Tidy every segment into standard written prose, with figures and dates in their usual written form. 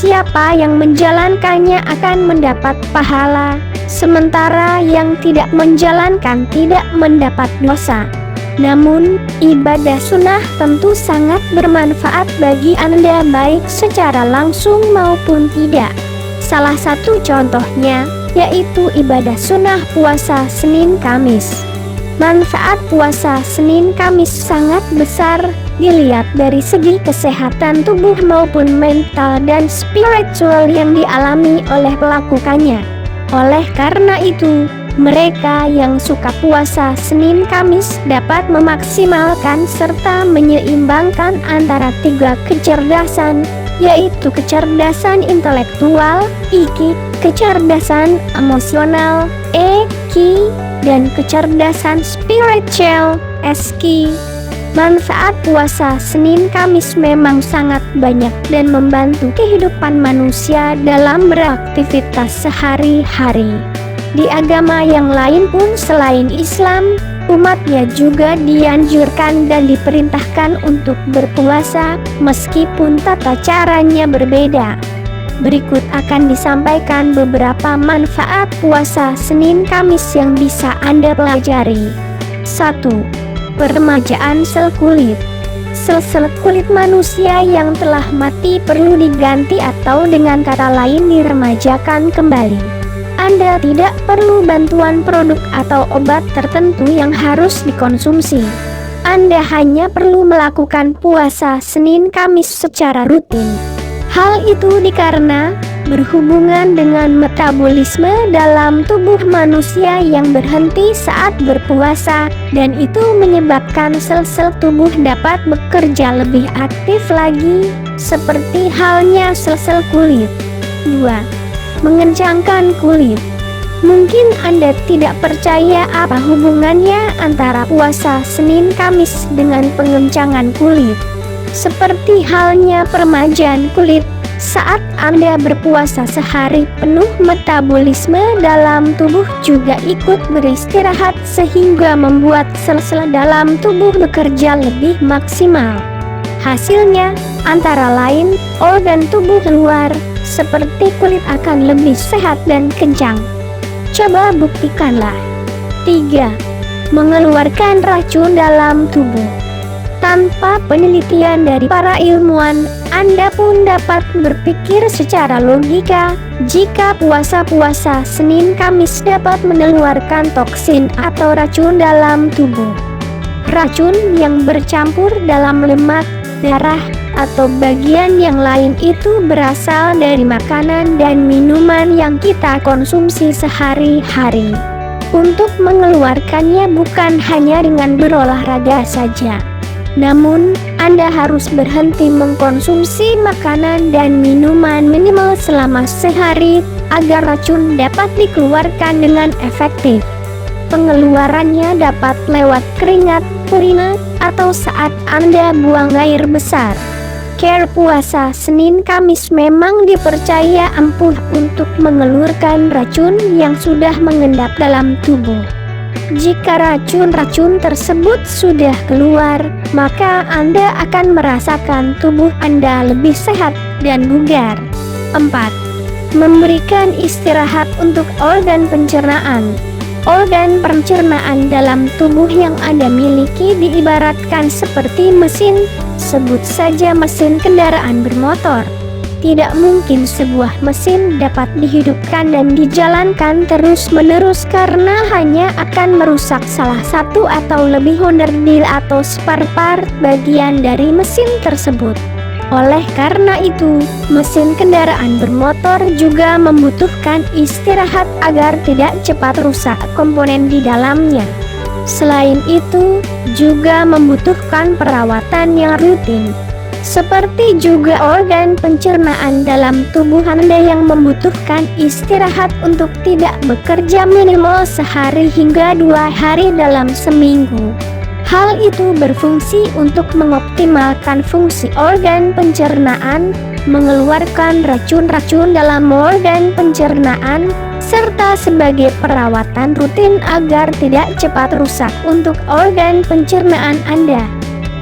siapa yang menjalankannya akan mendapat pahala, sementara yang tidak menjalankan tidak mendapat dosa. Namun, ibadah sunnah tentu sangat bermanfaat bagi Anda baik secara langsung maupun tidak. Salah satu contohnya, yaitu ibadah sunnah puasa Senin Kamis. Manfaat puasa Senin Kamis sangat besar, dilihat dari segi kesehatan tubuh maupun mental dan spiritual yang dialami oleh pelakukannya. Oleh karena itu, mereka yang suka puasa Senin Kamis dapat memaksimalkan serta menyeimbangkan antara 3 kecerdasan, yaitu kecerdasan intelektual, IQ, kecerdasan emosional, EQ, dan kecerdasan spiritual, SQ. Manfaat puasa Senin Kamis memang sangat banyak dan membantu kehidupan manusia dalam beraktivitas sehari-hari. Di agama yang lain pun selain Islam, umatnya juga dianjurkan dan diperintahkan untuk berpuasa meskipun tata caranya berbeda. Berikut akan disampaikan beberapa manfaat puasa Senin Kamis yang bisa Anda pelajari. 1. Peremajaan sel kulit. Sel-sel kulit manusia yang telah mati perlu diganti atau dengan kata lain diremajakan kembali. Anda tidak perlu bantuan produk atau obat tertentu yang harus dikonsumsi. Anda hanya perlu melakukan puasa Senin Kamis secara rutin. Hal itu dikarenakan berhubungan dengan metabolisme dalam tubuh manusia yang berhenti saat berpuasa, dan itu menyebabkan sel-sel tubuh dapat bekerja lebih aktif lagi, seperti halnya sel-sel kulit. 2. Mengencangkan kulit. Mungkin Anda tidak percaya apa hubungannya antara puasa Senin Kamis dengan pengencangan kulit. Seperti halnya peremajaan kulit, saat Anda berpuasa sehari penuh, metabolisme dalam tubuh juga ikut beristirahat sehingga membuat sel-sel dalam tubuh bekerja lebih maksimal. Hasilnya, antara lain, organ tubuh luar, seperti kulit akan lebih sehat dan kencang. Coba buktikanlah. 3. Mengeluarkan racun dalam tubuh. Tanpa penelitian dari para ilmuwan, Anda pun dapat berpikir secara logika, jika puasa-puasa Senin Kamis dapat mengeluarkan toksin atau racun dalam tubuh. Racun yang bercampur dalam lemak, darah, atau bagian yang lain itu berasal dari makanan dan minuman yang kita konsumsi sehari-hari. Untuk mengeluarkannya bukan hanya dengan berolahraga saja, namun Anda harus berhenti mengkonsumsi makanan dan minuman minimal selama sehari agar racun dapat dikeluarkan dengan efektif. Pengeluarannya dapat lewat keringat, urine, atau saat Anda buang air besar. Care puasa Senin Kamis memang dipercaya ampuh untuk mengeluarkan racun yang sudah mengendap dalam tubuh. Jika racun-racun tersebut sudah keluar, maka Anda akan merasakan tubuh Anda lebih sehat dan bugar. 4. Memberikan istirahat untuk organ pencernaan. Organ pencernaan dalam tubuh yang Anda miliki diibaratkan seperti mesin, sebut saja mesin kendaraan bermotor. Tidak mungkin sebuah mesin dapat dihidupkan dan dijalankan terus-menerus karena hanya akan merusak salah satu atau lebih onderdil atau spare part bagian dari mesin tersebut. Oleh karena itu, mesin kendaraan bermotor juga membutuhkan istirahat agar tidak cepat rusak komponen di dalamnya. Selain itu, juga membutuhkan perawatan yang rutin. Seperti juga organ pencernaan dalam tubuh Anda yang membutuhkan istirahat untuk tidak bekerja minimal sehari hingga 2 hari dalam seminggu. Hal itu berfungsi untuk mengoptimalkan fungsi organ pencernaan, mengeluarkan racun-racun dalam organ pencernaan, serta sebagai perawatan rutin agar tidak cepat rusak untuk organ pencernaan Anda.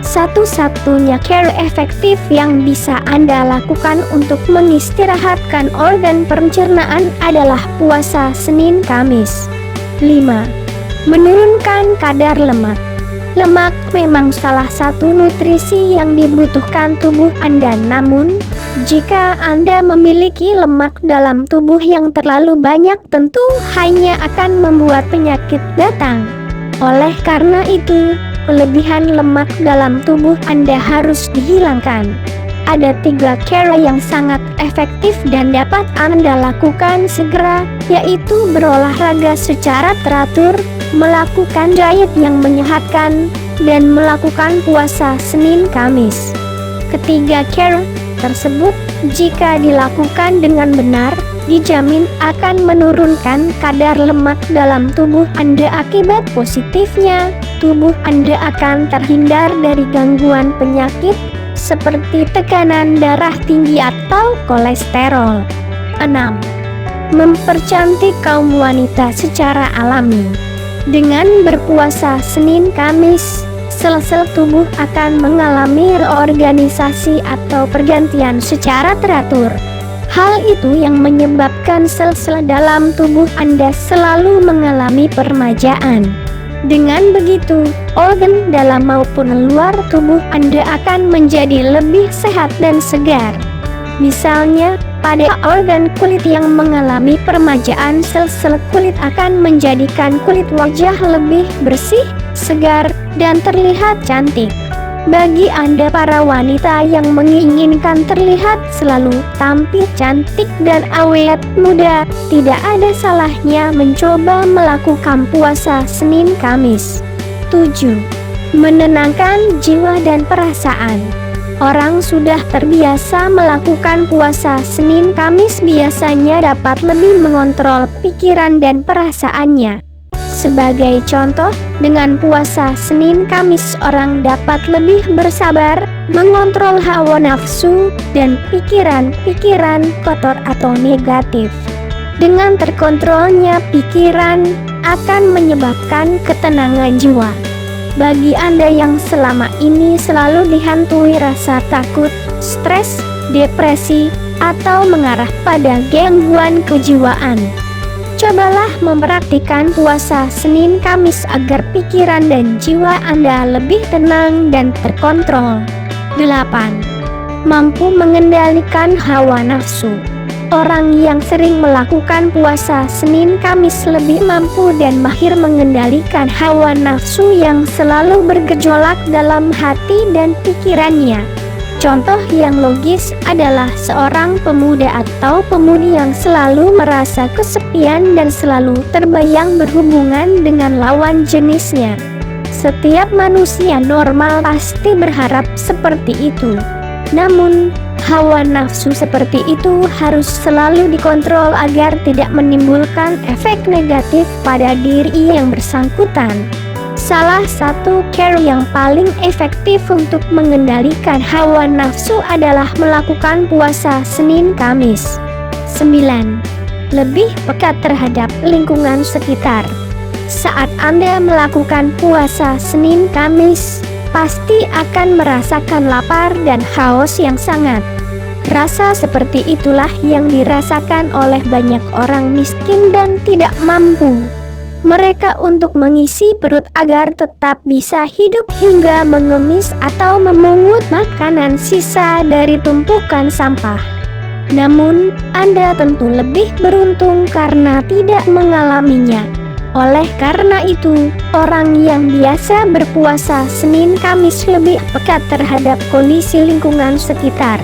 Satu-satunya cara efektif yang bisa Anda lakukan untuk mengistirahatkan organ pencernaan adalah puasa Senin Kamis. 5. Menurunkan kadar lemak. Lemak memang salah satu nutrisi yang dibutuhkan tubuh Anda, namun jika Anda memiliki lemak dalam tubuh yang terlalu banyak, tentu hanya akan membuat penyakit datang. Oleh karena itu, kelebihan lemak dalam tubuh Anda harus dihilangkan. Ada 3 cara yang sangat efektif dan dapat Anda lakukan segera, yaitu berolahraga secara teratur, melakukan diet yang menyehatkan, dan melakukan puasa Senin Kamis. Ketiga cara tersebut, jika dilakukan dengan benar, dijamin akan menurunkan kadar lemak dalam tubuh Anda. Akibat positifnya, tubuh Anda akan terhindar dari gangguan penyakit seperti tekanan darah tinggi atau kolesterol. 6. Mempercantik kaum wanita secara alami. Dengan berpuasa Senin Kamis, sel-sel tubuh akan mengalami reorganisasi atau pergantian secara teratur. Hal itu yang menyebabkan sel-sel dalam tubuh Anda selalu mengalami permajaan. Dengan begitu, organ dalam maupun luar tubuh Anda akan menjadi lebih sehat dan segar. Misalnya, pada organ kulit yang mengalami permajaan, sel-sel kulit akan menjadikan kulit wajah lebih bersih, segar, dan terlihat cantik. Bagi Anda para wanita yang menginginkan terlihat selalu tampil cantik dan awet muda, tidak ada salahnya mencoba melakukan puasa Senin Kamis. 7. Menenangkan jiwa dan perasaan. Orang sudah terbiasa melakukan puasa Senin Kamis biasanya dapat lebih mengontrol pikiran dan perasaannya. Sebagai contoh, dengan puasa Senin Kamis orang dapat lebih bersabar, mengontrol hawa nafsu, dan pikiran-pikiran kotor atau negatif. Dengan terkontrolnya pikiran, akan menyebabkan ketenangan jiwa. Bagi Anda yang selama ini selalu dihantui rasa takut, stres, depresi, atau mengarah pada gangguan kejiwaan, cobalah mempraktikkan puasa Senin Kamis agar pikiran dan jiwa Anda lebih tenang dan terkontrol. 8. Mampu mengendalikan hawa nafsu. Orang yang sering melakukan puasa Senin Kamis lebih mampu dan mahir mengendalikan hawa nafsu yang selalu bergejolak dalam hati dan pikirannya. Contoh yang logis adalah seorang pemuda atau pemudi yang selalu merasa kesepian dan selalu terbayang berhubungan dengan lawan jenisnya. Setiap manusia normal pasti berharap seperti itu. Namun, hawa nafsu seperti itu harus selalu dikontrol agar tidak menimbulkan efek negatif pada diri yang bersangkutan. Salah satu cara yang paling efektif untuk mengendalikan hawa nafsu adalah melakukan puasa Senin Kamis. 9. Lebih peka terhadap lingkungan sekitar. Saat Anda melakukan puasa Senin Kamis, pasti akan merasakan lapar dan haus yang sangat. Rasa seperti itulah yang dirasakan oleh banyak orang miskin dan tidak mampu. Mereka untuk mengisi perut agar tetap bisa hidup hingga mengemis atau memungut makanan sisa dari tumpukan sampah. Namun, Anda tentu lebih beruntung karena tidak mengalaminya. Oleh karena itu, orang yang biasa berpuasa Senin Kamis lebih peka terhadap kondisi lingkungan sekitar.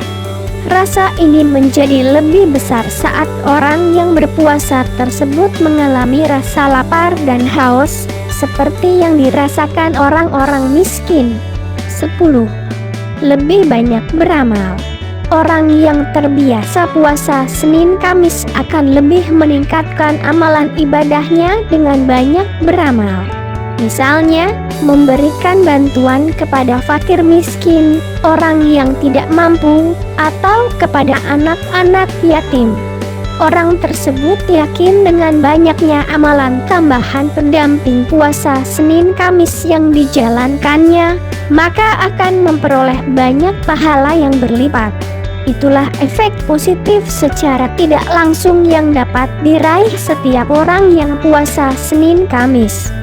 Rasa ini menjadi lebih besar saat orang yang berpuasa tersebut mengalami rasa lapar dan haus, seperti yang dirasakan orang-orang miskin. 10. Lebih banyak beramal. Orang yang terbiasa puasa Senin Kamis akan lebih meningkatkan amalan ibadahnya dengan banyak beramal. Misalnya, memberikan bantuan kepada fakir miskin, orang yang tidak mampu, atau kepada anak-anak yatim. Orang tersebut yakin dengan banyaknya amalan tambahan pendamping puasa Senin Kamis yang dijalankannya, maka akan memperoleh banyak pahala yang berlipat. Itulah efek positif secara tidak langsung yang dapat diraih setiap orang yang puasa Senin Kamis.